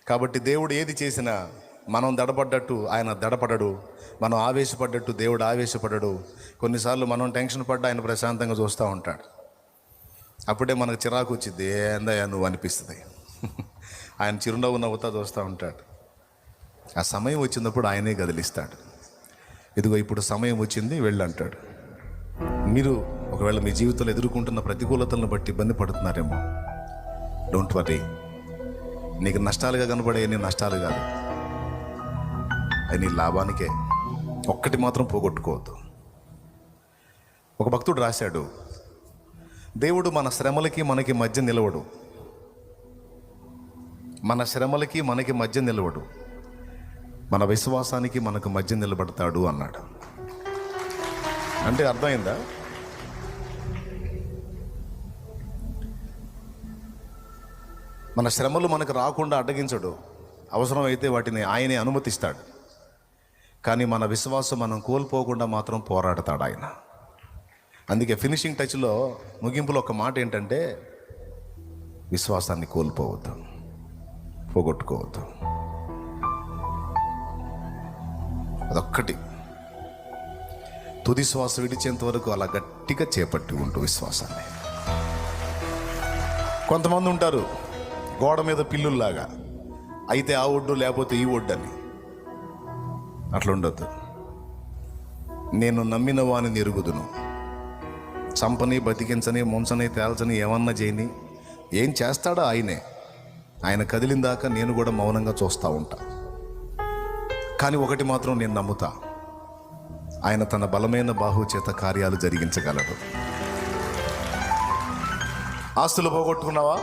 కాబట్టి దేవుడు ఏది చేసినా మనం దడపడ్డట్టు ఆయన దడపడడు, మనం ఆవేశపడ్డట్టు దేవుడు ఆవేశపడడు. కొన్నిసార్లు మనం టెన్షన్ పడ్డా ఆయన ప్రశాంతంగా చూస్తూ ఉంటాడు. అప్పుడే మనకు చిరాకు వచ్చింది, ఏందయ్యా నువ్వు అనిపిస్తుంది. ఆయన చిరునవ్వు నవ్వుతా చూస్తూ ఉంటాడు. ఆ సమయం వచ్చినప్పుడు ఆయనే కదిలిస్తాడు. ఇదిగో ఇప్పుడు సమయం వచ్చింది వెళ్ళంటాడు. మీరు ఒకవేళ మీ జీవితంలో ఎదుర్కొంటున్న ప్రతికూలతలను బట్టి ఇబ్బంది పడుతున్నారేమో, డోంట్ వరీ. నీకు నష్టాలుగా కనబడే నీ నష్టాలు కాదు, అవి నీ లాభానికే. ఒక్కటి మాత్రం పోగొట్టుకోవద్దు. ఒక భక్తుడు రాశాడు, దేవుడు మన శ్రమలకి మనకి మధ్య నిలవడు, మన శ్రమలకి మనకి మధ్య నిలవడు, మన విశ్వాసానికి మనకు మధ్య నిలబడతాడు అన్నాడు. అంటే అర్థమైందా? మన శ్రమలు మనకు రాకుండా అడ్డగించడు, అవసరమైతే వాటిని ఆయనే అనుమతిస్తాడు. కానీ మన విశ్వాసం మనం కోల్పోకుండా మాత్రం పోరాడతాడు ఆయన. అందుకే ఫినిషింగ్ టచ్లో ముగింపులో ఒక మాట ఏంటంటే, విశ్వాసాన్ని కోల్పోవద్దు, పోగొట్టుకోవద్దు. అదొక్కటి. తుది శ్వాస విడిచేంత వరకు అలా గట్టిగా చేపట్టి ఉంటూ విశ్వాసాన్ని. కొంతమంది ఉంటారు గోడ మీద పిల్లుల్లాగా, అయితే ఆ ఒడ్డు లేకపోతే ఈ ఒడ్డు అని. అట్లా ఉండొద్దు. నేను నమ్మిన వాని ఎరుగుదును, చంపని బతికించని ముంచని తేల్చని ఏమన్నా చేయని, ఏం చేస్తాడో ఆయనే. ఆయన కదిలిన దాకా నేను కూడా మౌనంగా చూస్తూ ఉంటా. కానీ ఒకటి మాత్రం నేను నమ్ముతా, ఆయన తన బలమైన బాహు చేత కార్యాలు జరిగించగలడు. ఆస్తులు పోగొట్టుకున్నావా?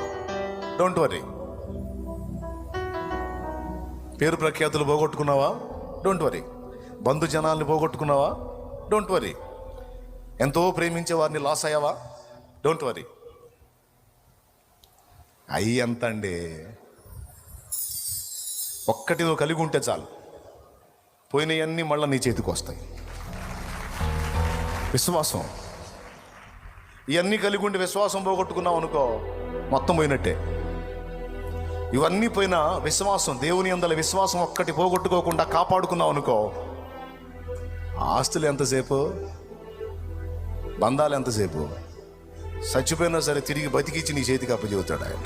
Don't worry. పేరు ప్రఖ్యాతులు పోగొట్టుకున్నావా? Don't worry. బంధు జనాల్ని పోగొట్టుకున్నావా? Don't worry. ఎంతో ప్రేమించే వారిని లాస్ అయ్యావా? Don't worry. అయ్యి ఎంత అండి, ఒక్కటి నువ్వు కలిగి ఉంటే చాలు, పోయినవన్నీ మళ్ళీ నీ చేతికి వస్తాయి. విశ్వాసం. ఇవన్నీ కలిగి ఉండి విశ్వాసం పోగొట్టుకున్నావు అనుకో, మొత్తం పోయినట్టే. ఇవన్నీ పోయినా విశ్వాసం, దేవుని యందల విశ్వాసం ఒక్కటి పోగొట్టుకోకుండా కాపాడుకున్నావు అనుకో, ఆస్తులు ఎంతసేపు, బంధాలు ఎంతసేపు, చచ్చిపోయినా సరే తిరిగి బతికిచ్చి నీ చేతికి అప్పచెబుతాడు ఆయన.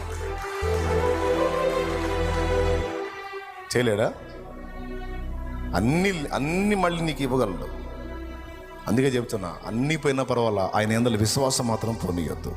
చేయలేడా? అన్ని మళ్ళీ నీకు ఇవ్వగలడు. అందుకే చెప్తున్నా, అన్నీ పోయినా పర్వాలా, ఆయన యందల విశ్వాసం మాత్రం పోనీయొద్దు.